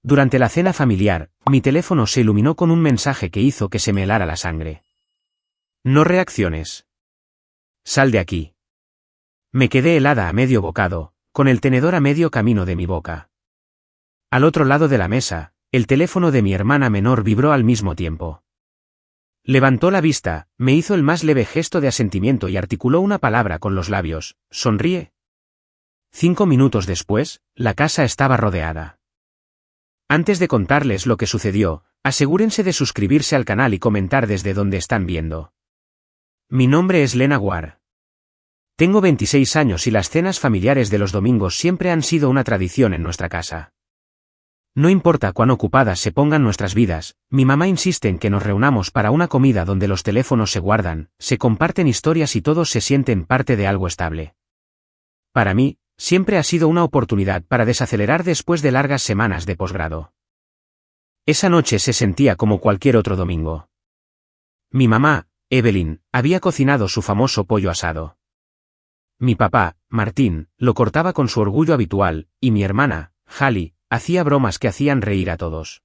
Durante la cena familiar, mi teléfono se iluminó con un mensaje que hizo que se me helara la sangre. No reacciones. Sal de aquí. Me quedé helada a medio bocado, con el tenedor a medio camino de mi boca. Al otro lado de la mesa, el teléfono de mi hermana menor vibró al mismo tiempo. Levantó la vista, me hizo el más leve gesto de asentimiento y articuló una palabra con los labios: sonríe. 5 minutos después, la casa estaba rodeada. Antes de contarles lo que sucedió, asegúrense de suscribirse al canal y comentar desde donde están viendo. Mi nombre es Lena Ward. Tengo 26 años y las cenas familiares de los domingos siempre han sido una tradición en nuestra casa. No importa cuán ocupadas se pongan nuestras vidas, mi mamá insiste en que nos reunamos para una comida donde los teléfonos se guardan, se comparten historias y todos se sienten parte de algo estable. Para mí, siempre ha sido una oportunidad para desacelerar después de largas semanas de posgrado. Esa noche se sentía como cualquier otro domingo. Mi mamá, Evelyn, había cocinado su famoso pollo asado. Mi papá, Martín, lo cortaba con su orgullo habitual, y mi hermana, Hallie, hacía bromas que hacían reír a todos.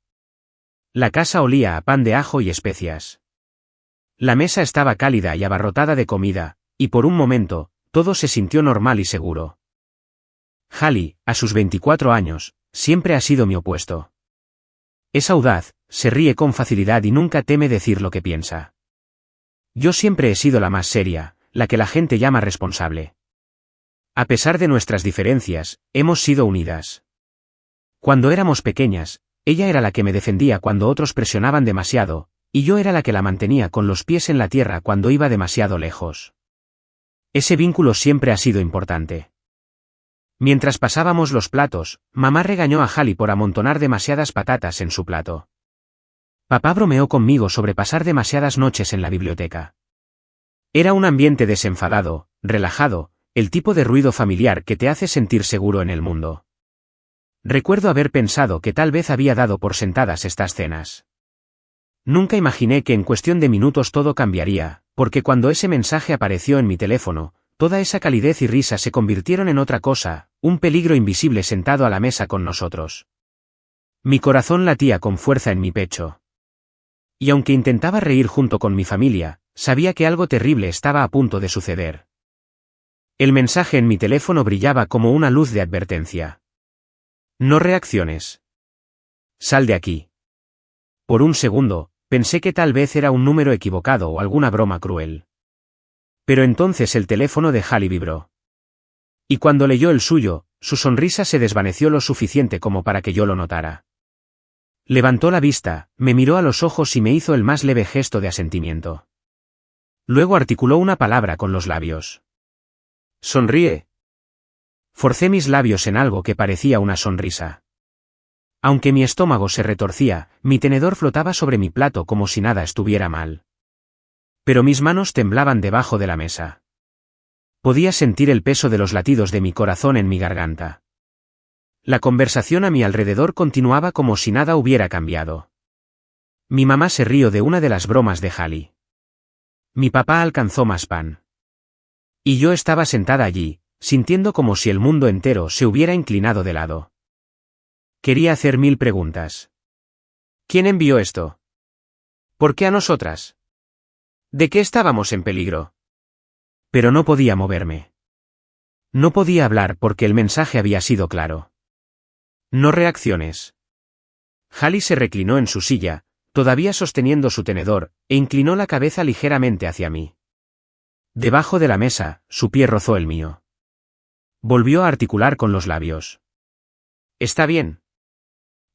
La casa olía a pan de ajo y especias. La mesa estaba cálida y abarrotada de comida, y por un momento, todo se sintió normal y seguro. Hallie, a sus 24 años, siempre ha sido mi opuesto. Es audaz, se ríe con facilidad y nunca teme decir lo que piensa. Yo siempre he sido la más seria, la que la gente llama responsable. A pesar de nuestras diferencias, hemos sido unidas. Cuando éramos pequeñas, ella era la que me defendía cuando otros presionaban demasiado, y yo era la que la mantenía con los pies en la tierra cuando iba demasiado lejos. Ese vínculo siempre ha sido importante. Mientras pasábamos los platos, mamá regañó a Hallie por amontonar demasiadas patatas en su plato. Papá bromeó conmigo sobre pasar demasiadas noches en la biblioteca. Era un ambiente desenfadado, relajado, el tipo de ruido familiar que te hace sentir seguro en el mundo. Recuerdo haber pensado que tal vez había dado por sentadas estas cenas. Nunca imaginé que en cuestión de minutos todo cambiaría, porque cuando ese mensaje apareció en mi teléfono, toda esa calidez y risa se convirtieron en otra cosa, un peligro invisible sentado a la mesa con nosotros. Mi corazón latía con fuerza en mi pecho. Y aunque intentaba reír junto con mi familia, sabía que algo terrible estaba a punto de suceder. El mensaje en mi teléfono brillaba como una luz de advertencia. No reacciones. Sal de aquí. Por un segundo, pensé que tal vez era un número equivocado o alguna broma cruel. Pero entonces el teléfono de Hallie vibró. Y cuando leyó el suyo, su sonrisa se desvaneció lo suficiente como para que yo lo notara. Levantó la vista, me miró a los ojos y me hizo el más leve gesto de asentimiento. Luego articuló una palabra con los labios. Sonríe. Forcé mis labios en algo que parecía una sonrisa. Aunque mi estómago se retorcía, mi tenedor flotaba sobre mi plato como si nada estuviera mal. Pero mis manos temblaban debajo de la mesa. Podía sentir el peso de los latidos de mi corazón en mi garganta. La conversación a mi alrededor continuaba como si nada hubiera cambiado. Mi mamá se rió de una de las bromas de Hallie. Mi papá alcanzó más pan. Y yo estaba sentada allí, sintiendo como si el mundo entero se hubiera inclinado de lado. Quería hacer 1000 preguntas. ¿Quién envió esto? ¿Por qué a nosotras? ¿De qué estábamos en peligro? Pero no podía moverme. No podía hablar porque el mensaje había sido claro. No reacciones. Hallie se reclinó en su silla, todavía sosteniendo su tenedor, e inclinó la cabeza ligeramente hacia mí. Debajo de la mesa, su pie rozó el mío. Volvió a articular con los labios. ¿Está bien?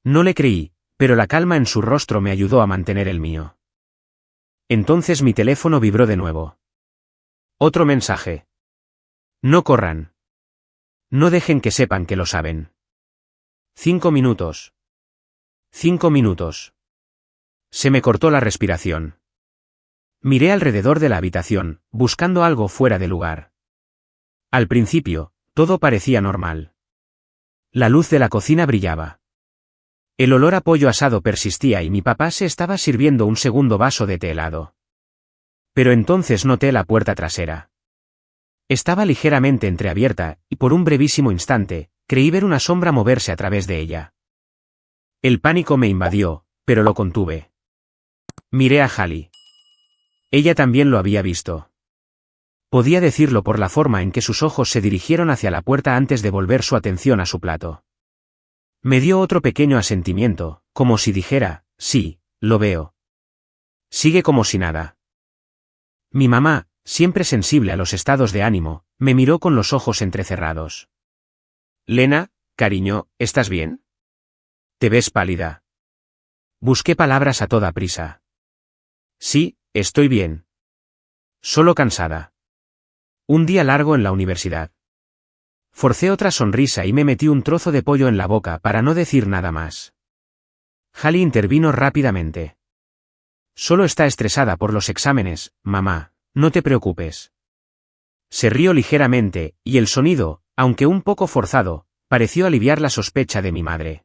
No le creí, pero la calma en su rostro me ayudó a mantener el mío. Entonces mi teléfono vibró de nuevo. Otro mensaje. No corran. No dejen que sepan que lo saben. 5 minutos. 5 minutos. Se me cortó la respiración. Miré alrededor de la habitación, buscando algo fuera de lugar. Al principio, todo parecía normal. La luz de la cocina brillaba. El olor a pollo asado persistía y mi papá se estaba sirviendo un segundo vaso de té helado. Pero entonces noté la puerta trasera. Estaba ligeramente entreabierta, y por un brevísimo instante, creí ver una sombra moverse a través de ella. El pánico me invadió, pero lo contuve. Miré a Hallie. Ella también lo había visto. Podía decirlo por la forma en que sus ojos se dirigieron hacia la puerta antes de volver su atención a su plato. Me dio otro pequeño asentimiento, como si dijera, sí, lo veo. Sigue como si nada. Mi mamá, siempre sensible a los estados de ánimo, me miró con los ojos entrecerrados. Lena, cariño, ¿estás bien? Te ves pálida. Busqué palabras a toda prisa. Sí, estoy bien. Solo cansada. Un día largo en la universidad. Forcé otra sonrisa y me metí un trozo de pollo en la boca para no decir nada más. Hallie intervino rápidamente. Solo está estresada por los exámenes, mamá, no te preocupes. Se rió ligeramente, y el sonido, aunque un poco forzado, pareció aliviar la sospecha de mi madre.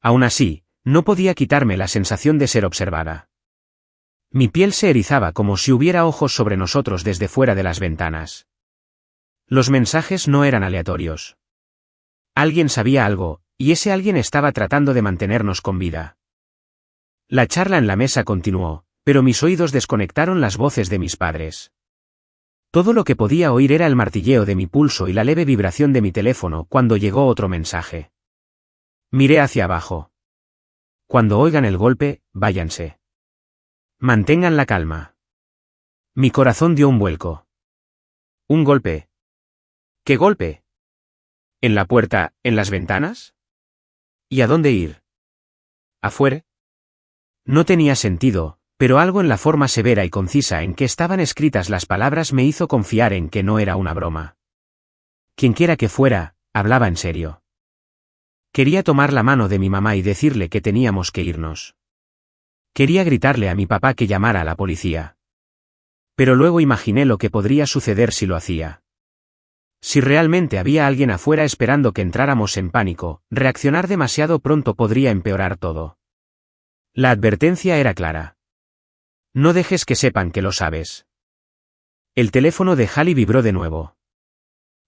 Aún así, no podía quitarme la sensación de ser observada. Mi piel se erizaba como si hubiera ojos sobre nosotros desde fuera de las ventanas. Los mensajes no eran aleatorios. Alguien sabía algo, y ese alguien estaba tratando de mantenernos con vida. La charla en la mesa continuó, pero mis oídos desconectaron las voces de mis padres. Todo lo que podía oír era el martilleo de mi pulso y la leve vibración de mi teléfono cuando llegó otro mensaje. Miré hacia abajo. Cuando oigan el golpe, váyanse. Mantengan la calma. Mi corazón dio un vuelco. ¿Un golpe? ¿Qué golpe? ¿En la puerta, en las ventanas? ¿Y a dónde ir? ¿Afuera? No tenía sentido, pero algo en la forma severa y concisa en que estaban escritas las palabras me hizo confiar en que no era una broma. Quienquiera que fuera, hablaba en serio. Quería tomar la mano de mi mamá y decirle que teníamos que irnos. Quería gritarle a mi papá que llamara a la policía. Pero luego imaginé lo que podría suceder si lo hacía. Si realmente había alguien afuera esperando que entráramos en pánico, reaccionar demasiado pronto podría empeorar todo. La advertencia era clara. No dejes que sepan que lo sabes. El teléfono de Hallie vibró de nuevo.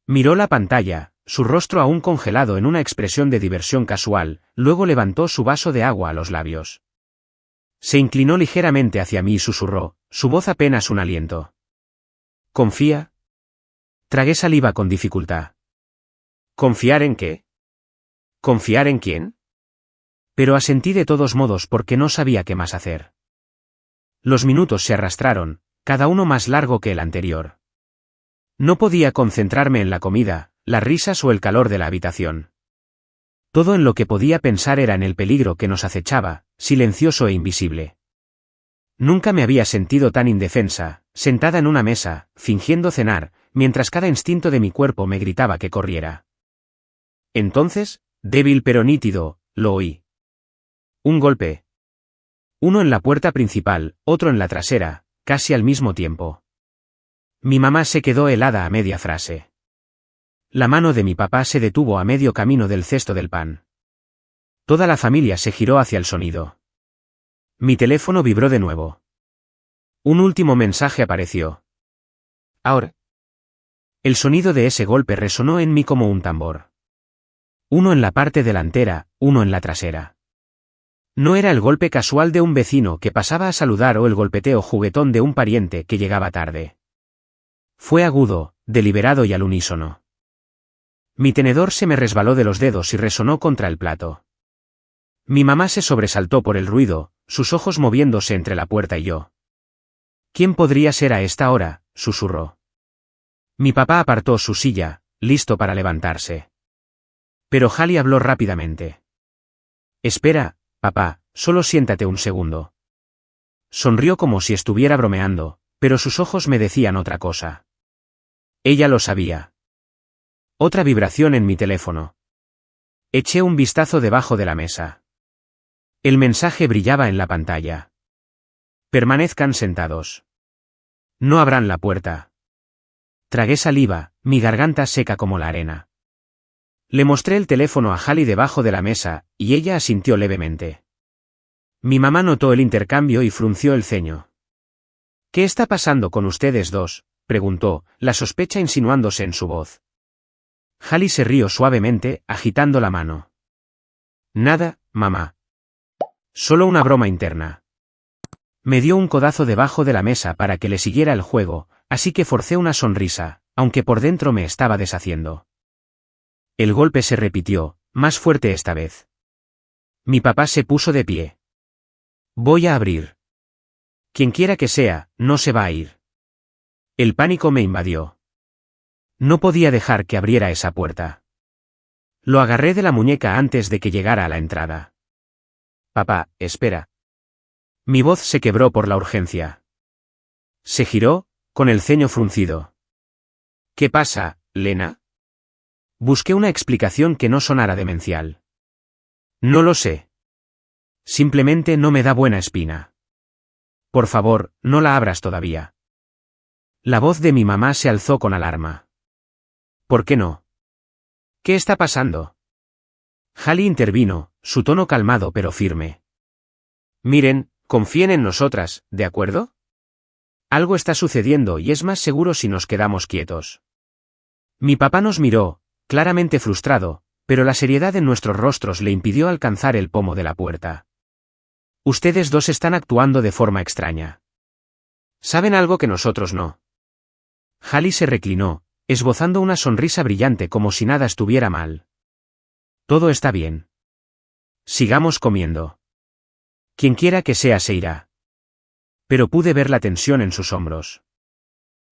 Miró la pantalla, su rostro aún congelado en una expresión de diversión casual, luego levantó su vaso de agua a los labios. Se inclinó ligeramente hacia mí y susurró, su voz apenas un aliento. ¿Confía? Tragué saliva con dificultad. ¿Confiar en qué? ¿Confiar en quién? Pero asentí de todos modos porque no sabía qué más hacer. Los minutos se arrastraron, cada uno más largo que el anterior. No podía concentrarme en la comida, las risas o el calor de la habitación. Todo en lo que podía pensar era en el peligro que nos acechaba, silencioso e invisible. Nunca me había sentido tan indefensa, sentada en una mesa, fingiendo cenar, mientras cada instinto de mi cuerpo me gritaba que corriera. Entonces, débil pero nítido, lo oí. Un golpe. Uno en la puerta principal, otro en la trasera, casi al mismo tiempo. Mi mamá se quedó helada a media frase. La mano de mi papá se detuvo a medio camino del cesto del pan. Toda la familia se giró hacia el sonido. Mi teléfono vibró de nuevo. Un último mensaje apareció. Ahora. El sonido de ese golpe resonó en mí como un tambor. Uno en la parte delantera, uno en la trasera. No era el golpe casual de un vecino que pasaba a saludar o el golpeteo juguetón de un pariente que llegaba tarde. Fue agudo, deliberado y al unísono. Mi tenedor se me resbaló de los dedos y resonó contra el plato. Mi mamá se sobresaltó por el ruido, sus ojos moviéndose entre la puerta y yo. ¿Quién podría ser a esta hora?, susurró. Mi papá apartó su silla, listo para levantarse. Pero Hallie habló rápidamente. Espera, papá, solo siéntate un segundo. Sonrió como si estuviera bromeando, pero sus ojos me decían otra cosa. Ella lo sabía. Otra vibración en mi teléfono. Eché un vistazo debajo de la mesa. El mensaje brillaba en la pantalla. Permanezcan sentados. No abran la puerta. Tragué saliva, mi garganta seca como la arena. Le mostré el teléfono a Hallie debajo de la mesa, y ella asintió levemente. Mi mamá notó el intercambio y frunció el ceño. ¿Qué está pasando con ustedes dos?, preguntó, la sospecha insinuándose en su voz. Hallie se rió suavemente, agitando la mano. Nada, mamá. Solo una broma interna. Me dio un codazo debajo de la mesa para que le siguiera el juego, así que forcé una sonrisa, aunque por dentro me estaba deshaciendo. El golpe se repitió, más fuerte esta vez. Mi papá se puso de pie. Voy a abrir. Quienquiera que sea, no se va a ir. El pánico me invadió. No podía dejar que abriera esa puerta. Lo agarré de la muñeca antes de que llegara a la entrada. Papá, espera. Mi voz se quebró por la urgencia. Se giró, con el ceño fruncido. ¿Qué pasa, Lena? Busqué una explicación que no sonara demencial. No lo sé. Simplemente no me da buena espina. Por favor, no la abras todavía. La voz de mi mamá se alzó con alarma. ¿Por qué no? ¿Qué está pasando? Hallie intervino, su tono calmado pero firme. Miren, confíen en nosotras, ¿de acuerdo? Algo está sucediendo y es más seguro si nos quedamos quietos. Mi papá nos miró, claramente frustrado, pero la seriedad en nuestros rostros le impidió alcanzar el pomo de la puerta. Ustedes dos están actuando de forma extraña. Saben algo que nosotros no. Hallie se reclinó, esbozando una sonrisa brillante como si nada estuviera mal. Todo está bien. Sigamos comiendo. Quienquiera que sea se irá. Pero pude ver la tensión en sus hombros.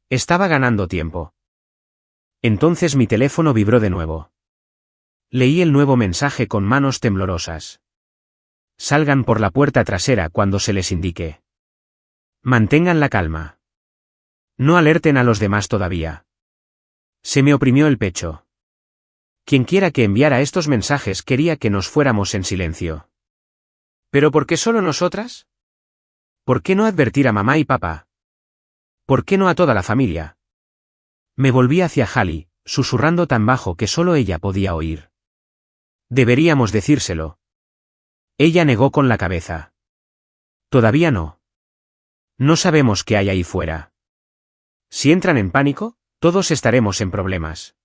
Estaba ganando tiempo. Entonces mi teléfono vibró de nuevo. Leí el nuevo mensaje con manos temblorosas. Salgan por la puerta trasera cuando se les indique. Mantengan la calma. No alerten a los demás todavía. Se me oprimió el pecho. Quienquiera que enviara estos mensajes quería que nos fuéramos en silencio. ¿Pero por qué solo nosotras? ¿Por qué no advertir a mamá y papá? ¿Por qué no a toda la familia? Me volví hacia Hallie, susurrando tan bajo que solo ella podía oír. Deberíamos decírselo. Ella negó con la cabeza. Todavía no. No sabemos qué hay ahí fuera. Si entran en pánico, todos estaremos en problemas.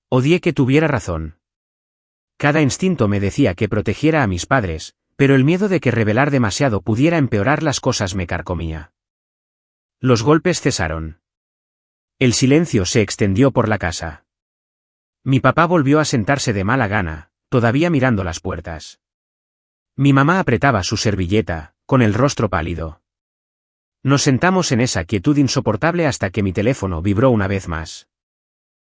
Odié que tuviera razón. Cada instinto me decía que protegiera a mis padres, pero el miedo de que revelar demasiado pudiera empeorar las cosas me carcomía. Los golpes cesaron. El silencio se extendió por la casa. Mi papá volvió a sentarse de mala gana, todavía mirando las puertas. Mi mamá apretaba su servilleta, con el rostro pálido. Nos sentamos en esa quietud insoportable hasta que mi teléfono vibró una vez más.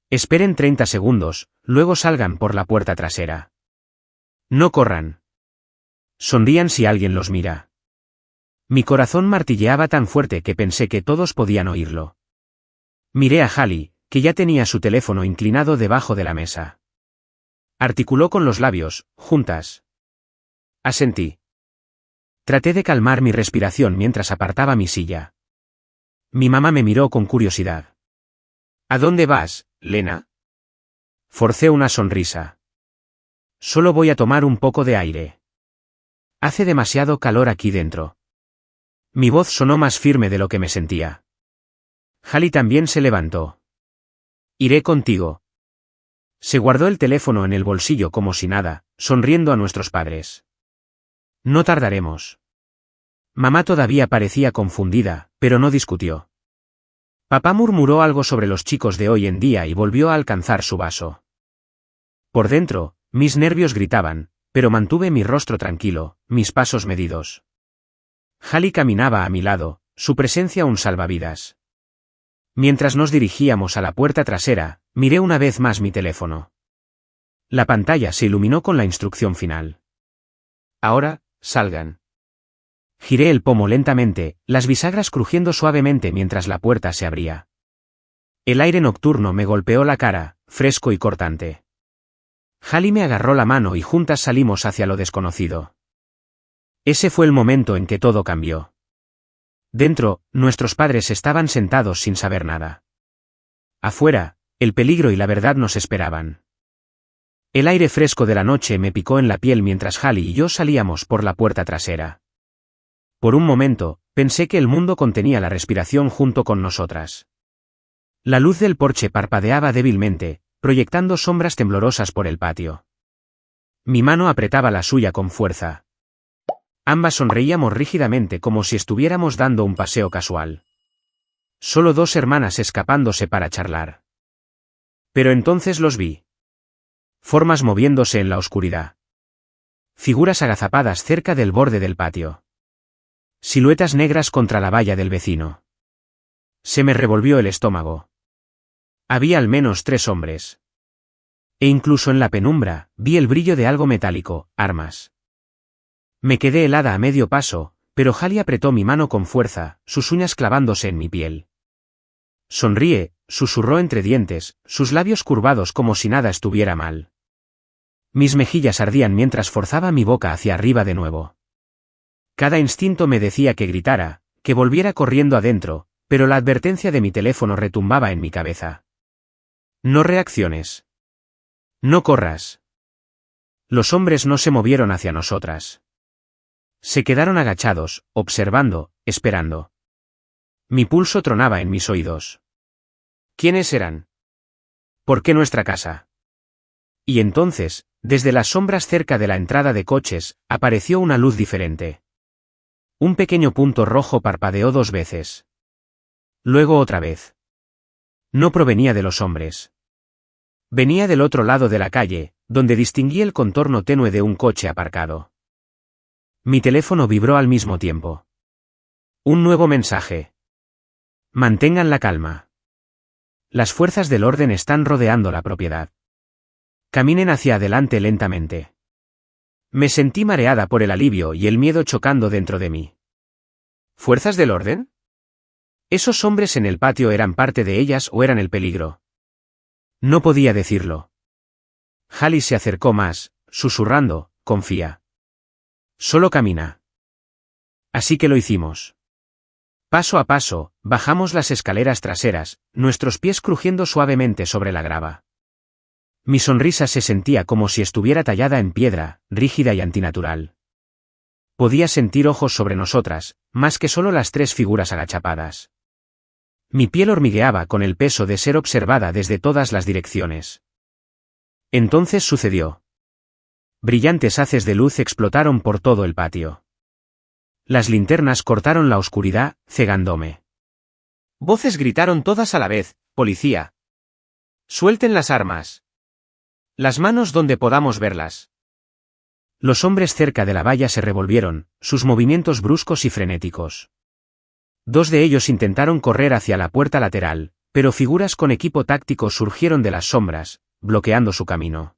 Esperen 30 segundos, luego salgan por la puerta trasera. No corran. Sonrían si alguien los mira. Mi corazón martilleaba tan fuerte que pensé que todos podían oírlo. Miré a Hallie, que ya tenía su teléfono inclinado debajo de la mesa. Articuló con los labios, juntas. Asentí. Traté de calmar mi respiración mientras apartaba mi silla. Mi mamá me miró con curiosidad. ¿A dónde vas, Lena? Forcé una sonrisa. Solo voy a tomar un poco de aire. Hace demasiado calor aquí dentro. Mi voz sonó más firme de lo que me sentía. Hallie también se levantó. Iré contigo. Se guardó el teléfono en el bolsillo como si nada, sonriendo a nuestros padres. No tardaremos. Mamá todavía parecía confundida, pero no discutió. Papá murmuró algo sobre los chicos de hoy en día y volvió a alcanzar su vaso. Por dentro, mis nervios gritaban, pero mantuve mi rostro tranquilo, mis pasos medidos. Hallie caminaba a mi lado, su presencia un salvavidas. Mientras nos dirigíamos a la puerta trasera, miré una vez más mi teléfono. La pantalla se iluminó con la instrucción final. Ahora, salgan. Giré el pomo lentamente, las bisagras crujiendo suavemente mientras la puerta se abría. El aire nocturno me golpeó la cara, fresco y cortante. Hallie me agarró la mano y juntas salimos hacia lo desconocido. Ese fue el momento en que todo cambió. Dentro, nuestros padres estaban sentados sin saber nada. Afuera, el peligro y la verdad nos esperaban. El aire fresco de la noche me picó en la piel mientras Hallie y yo salíamos por la puerta trasera. Por un momento, pensé que el mundo contenía la respiración junto con nosotras. La luz del porche parpadeaba débilmente, proyectando sombras temblorosas por el patio. Mi mano apretaba la suya con fuerza. Ambas sonreíamos rígidamente como si estuviéramos dando un paseo casual. Solo dos hermanas escapándose para charlar. Pero entonces los vi. Formas moviéndose en la oscuridad. Figuras agazapadas cerca del borde del patio. Siluetas negras contra la valla del vecino. Se me revolvió el estómago. Había al menos 3 hombres. E incluso en la penumbra, vi el brillo de algo metálico, armas. Me quedé helada a medio paso, pero Hallie apretó mi mano con fuerza, sus uñas clavándose en mi piel. Sonríe, susurró entre dientes, sus labios curvados como si nada estuviera mal. Mis mejillas ardían mientras forzaba mi boca hacia arriba de nuevo. Cada instinto me decía que gritara, que volviera corriendo adentro, pero la advertencia de mi teléfono retumbaba en mi cabeza. No reacciones. No corras. Los hombres no se movieron hacia nosotras. Se quedaron agachados, observando, esperando. Mi pulso tronaba en mis oídos. ¿Quiénes eran? ¿Por qué nuestra casa? Y entonces, desde las sombras cerca de la entrada de coches, apareció una luz diferente. Un pequeño punto rojo parpadeó 2 veces. Luego otra vez. No provenía de los hombres. Venía del otro lado de la calle, donde distinguí el contorno tenue de un coche aparcado. Mi teléfono vibró al mismo tiempo. Un nuevo mensaje. Mantengan la calma. Las fuerzas del orden están rodeando la propiedad. Caminen hacia adelante lentamente. Me sentí mareada por el alivio y el miedo chocando dentro de mí. ¿Fuerzas del orden? ¿Esos hombres en el patio eran parte de ellas o eran el peligro? No podía decirlo. Hallie se acercó más, susurrando, confía. Solo camina. Así que lo hicimos. Paso a paso, bajamos las escaleras traseras, nuestros pies crujiendo suavemente sobre la grava. Mi sonrisa se sentía como si estuviera tallada en piedra, rígida y antinatural. Podía sentir ojos sobre nosotras, más que solo las 3 figuras agachapadas. Mi piel hormigueaba con el peso de ser observada desde todas las direcciones. Entonces sucedió. Brillantes haces de luz explotaron por todo el patio. Las linternas cortaron la oscuridad, cegándome. Voces gritaron todas a la vez: «¡Policía! ¡Suelten las armas! ¡Las manos donde podamos verlas!». Los hombres cerca de la valla se revolvieron, sus movimientos bruscos y frenéticos. 2 de ellos intentaron correr hacia la puerta lateral, pero figuras con equipo táctico surgieron de las sombras, bloqueando su camino.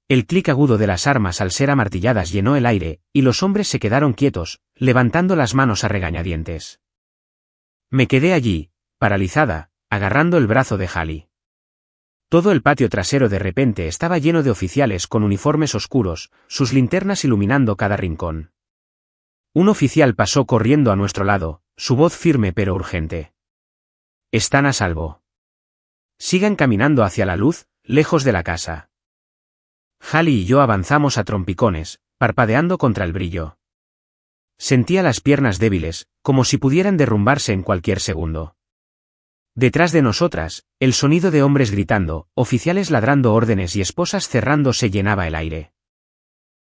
El clic agudo de las armas al ser amartilladas llenó el aire, y los hombres se quedaron quietos, levantando las manos a regañadientes. Me quedé allí, paralizada, agarrando el brazo de Hallie. Todo el patio trasero de repente estaba lleno de oficiales con uniformes oscuros, sus linternas iluminando cada rincón. Un oficial pasó corriendo a nuestro lado, su voz firme pero urgente. «Están a salvo. Sigan caminando hacia la luz, lejos de la casa». Hallie y yo avanzamos a trompicones, parpadeando contra el brillo. Sentía las piernas débiles, como si pudieran derrumbarse en cualquier segundo. Detrás de nosotras, el sonido de hombres gritando, oficiales ladrando órdenes y esposas cerrándose llenaba el aire.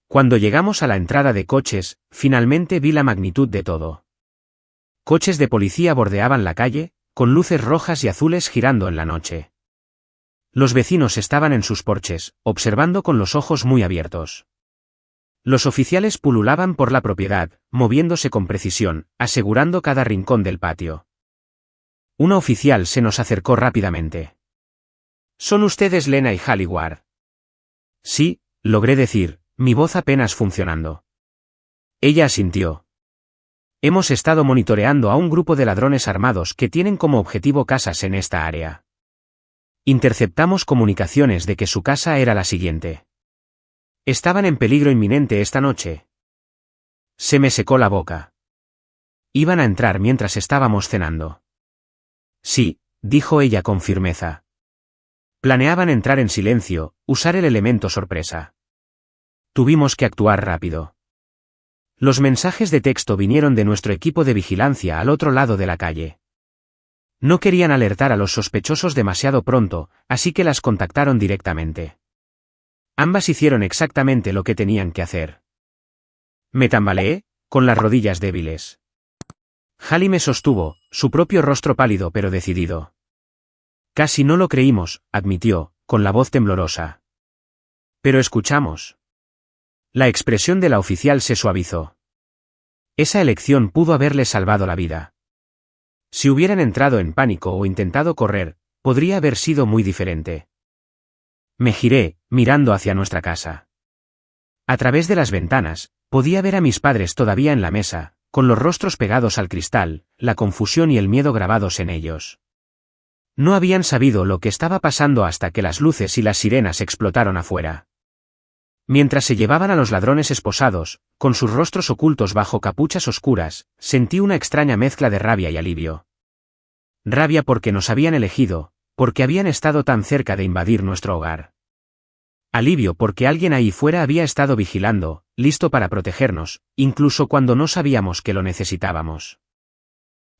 Cuando llegamos a la entrada de coches, finalmente vi la magnitud de todo. Coches de policía bordeaban la calle, con luces rojas y azules girando en la noche. Los vecinos estaban en sus porches, observando con los ojos muy abiertos. Los oficiales pululaban por la propiedad, moviéndose con precisión, asegurando cada rincón del patio. Una oficial se nos acercó rápidamente. «¿Son ustedes Lena y Hallie Ward?» «Sí», logré decir, mi voz apenas funcionando. Ella asintió. «Hemos estado monitoreando a un grupo de ladrones armados que tienen como objetivo casas en esta área. Interceptamos comunicaciones de que su casa era la siguiente. Estaban en peligro inminente esta noche». Se me secó la boca. Iban a entrar mientras estábamos cenando. «Sí», dijo ella con firmeza. Planeaban entrar en silencio, usar el elemento sorpresa. Tuvimos que actuar rápido. Los mensajes de texto vinieron de nuestro equipo de vigilancia al otro lado de la calle. No querían alertar a los sospechosos demasiado pronto, así que las contactaron directamente. Ambas hicieron exactamente lo que tenían que hacer. Me tambaleé, con las rodillas débiles. Hallie me sostuvo, su propio rostro pálido pero decidido. Casi no lo creímos, admitió, con la voz temblorosa. Pero escuchamos. La expresión de la oficial se suavizó. Esa elección pudo haberle salvado la vida. Si hubieran entrado en pánico o intentado correr, podría haber sido muy diferente. Me giré, mirando hacia nuestra casa. A través de las ventanas, podía ver a mis padres todavía en la mesa, con los rostros pegados al cristal, la confusión y el miedo grabados en ellos. No habían sabido lo que estaba pasando hasta que las luces y las sirenas explotaron afuera. Mientras se llevaban a los ladrones esposados, con sus rostros ocultos bajo capuchas oscuras, sentí una extraña mezcla de rabia y alivio. Rabia porque nos habían elegido, porque habían estado tan cerca de invadir nuestro hogar. Alivio porque alguien ahí fuera había estado vigilando, listo para protegernos, incluso cuando no sabíamos que lo necesitábamos.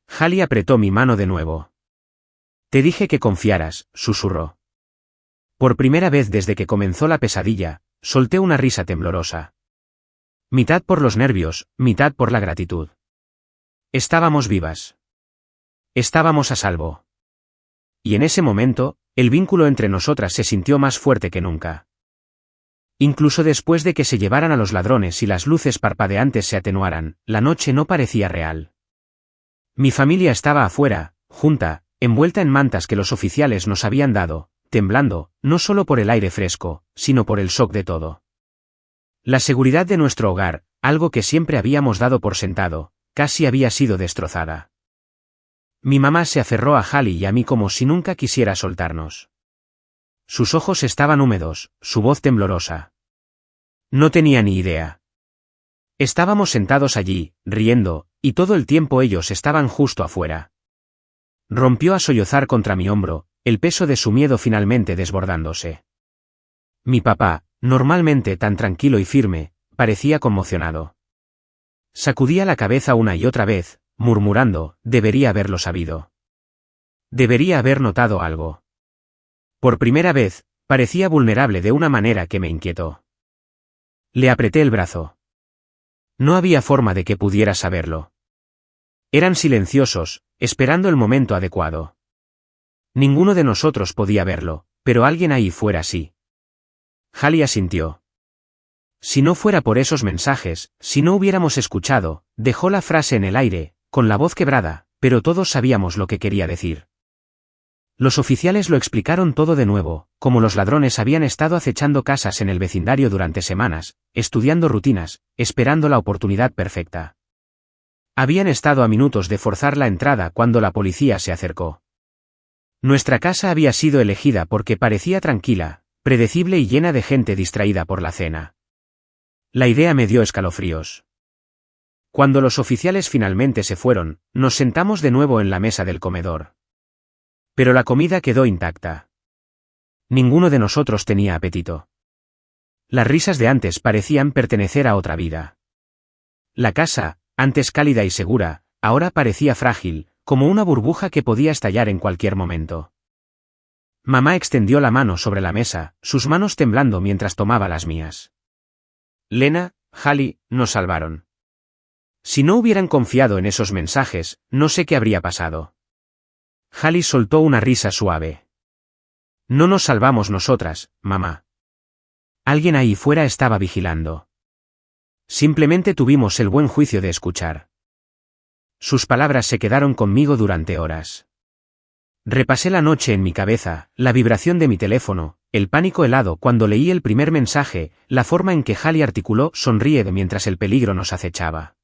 Hallie apretó mi mano de nuevo. Te dije que confiaras, susurró. Por primera vez desde que comenzó la pesadilla, solté una risa temblorosa. Mitad por los nervios, mitad por la gratitud. Estábamos vivas. Estábamos a salvo. Y en ese momento, el vínculo entre nosotras se sintió más fuerte que nunca. Incluso después de que se llevaran a los ladrones y las luces parpadeantes se atenuaran, la noche no parecía real. Mi familia estaba afuera, junta, envuelta en mantas que los oficiales nos habían dado, temblando, no solo por el aire fresco, sino por el shock de todo. La seguridad de nuestro hogar, algo que siempre habíamos dado por sentado, casi había sido destrozada. Mi mamá se aferró a Hallie y a mí como si nunca quisiera soltarnos. Sus ojos estaban húmedos, su voz temblorosa. No tenía ni idea. Estábamos sentados allí, riendo, y todo el tiempo ellos estaban justo afuera. Rompió a sollozar contra mi hombro, el peso de su miedo finalmente desbordándose. Mi papá, normalmente tan tranquilo y firme, parecía conmocionado. Sacudía la cabeza una y otra vez, murmurando, debería haberlo sabido. Debería haber notado algo. Por primera vez, parecía vulnerable de una manera que me inquietó. Le apreté el brazo. No había forma de que pudiera saberlo. Eran silenciosos, esperando el momento adecuado. Ninguno de nosotros podía verlo, pero alguien ahí fuera sí. Hallie asintió. Si no fuera por esos mensajes, si no hubiéramos escuchado, dejó la frase en el aire, con la voz quebrada, pero todos sabíamos lo que quería decir. Los oficiales lo explicaron todo de nuevo, como los ladrones habían estado acechando casas en el vecindario durante semanas, estudiando rutinas, esperando la oportunidad perfecta. Habían estado a minutos de forzar la entrada cuando la policía se acercó. Nuestra casa había sido elegida porque parecía tranquila, predecible y llena de gente distraída por la cena. La idea me dio escalofríos. Cuando los oficiales finalmente se fueron, nos sentamos de nuevo en la mesa del comedor. Pero la comida quedó intacta. Ninguno de nosotros tenía apetito. Las risas de antes parecían pertenecer a otra vida. La casa, antes cálida y segura, ahora parecía frágil, como una burbuja que podía estallar en cualquier momento. Mamá extendió la mano sobre la mesa, sus manos temblando mientras tomaba las mías. Lena, Hallie, nos salvaron. Si no hubieran confiado en esos mensajes, no sé qué habría pasado. Hallie soltó una risa suave. No nos salvamos nosotras, mamá. Alguien ahí fuera estaba vigilando. Simplemente tuvimos el buen juicio de escuchar. Sus palabras se quedaron conmigo durante horas. Repasé la noche en mi cabeza, la vibración de mi teléfono, el pánico helado cuando leí el primer mensaje, la forma en que Hallie articuló sonríe mientras el peligro nos acechaba.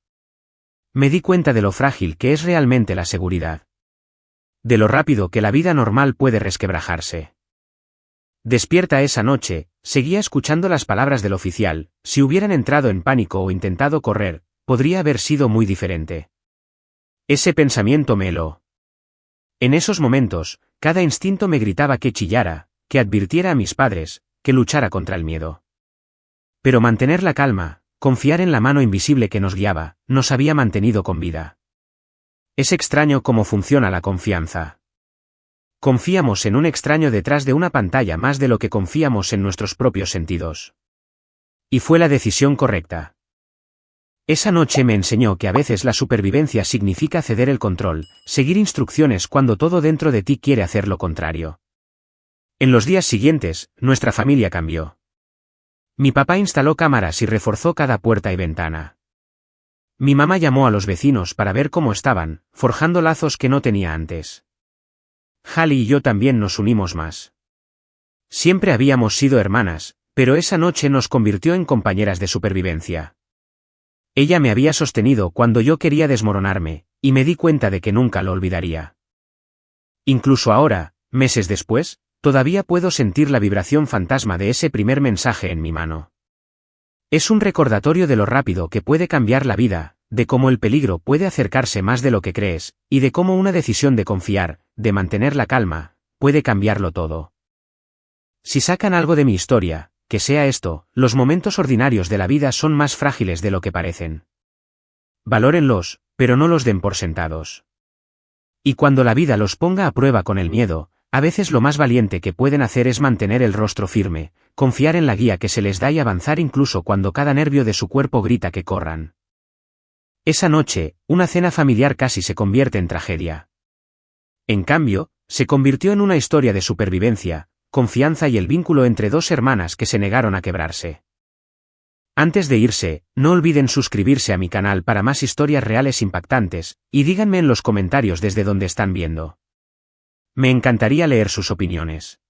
Me di cuenta de lo frágil que es realmente la seguridad. De lo rápido que la vida normal puede resquebrajarse. Despierta esa noche, seguía escuchando las palabras del oficial, si hubieran entrado en pánico o intentado correr, podría haber sido muy diferente. Ese pensamiento me heló. En esos momentos, cada instinto me gritaba que chillara, que advirtiera a mis padres, que luchara contra el miedo. Pero mantener la calma, confiar en la mano invisible que nos guiaba, nos había mantenido con vida. Es extraño cómo funciona la confianza. Confiamos en un extraño detrás de una pantalla más de lo que confiamos en nuestros propios sentidos. Y fue la decisión correcta. Esa noche me enseñó que a veces la supervivencia significa ceder el control, seguir instrucciones cuando todo dentro de ti quiere hacer lo contrario. En los días siguientes, nuestra familia cambió. Mi papá instaló cámaras y reforzó cada puerta y ventana. Mi mamá llamó a los vecinos para ver cómo estaban, forjando lazos que no tenía antes. Hallie y yo también nos unimos más. Siempre habíamos sido hermanas, pero esa noche nos convirtió en compañeras de supervivencia. Ella me había sostenido cuando yo quería desmoronarme, y me di cuenta de que nunca lo olvidaría. Incluso ahora, meses después, todavía puedo sentir la vibración fantasma de ese primer mensaje en mi mano. Es un recordatorio de lo rápido que puede cambiar la vida, de cómo el peligro puede acercarse más de lo que crees, y de cómo una decisión de confiar, de mantener la calma, puede cambiarlo todo. Si sacan algo de mi historia, que sea esto: los momentos ordinarios de la vida son más frágiles de lo que parecen. Valórenlos, pero no los den por sentados. Y cuando la vida los ponga a prueba con el miedo, a veces lo más valiente que pueden hacer es mantener el rostro firme, confiar en la guía que se les da y avanzar incluso cuando cada nervio de su cuerpo grita que corran. Esa noche, una cena familiar casi se convierte en tragedia. En cambio, se convirtió en una historia de supervivencia, confianza y el vínculo entre dos hermanas que se negaron a quebrarse. Antes de irse, no olviden suscribirse a mi canal para más historias reales impactantes, y díganme en los comentarios desde donde están viendo. Me encantaría leer sus opiniones.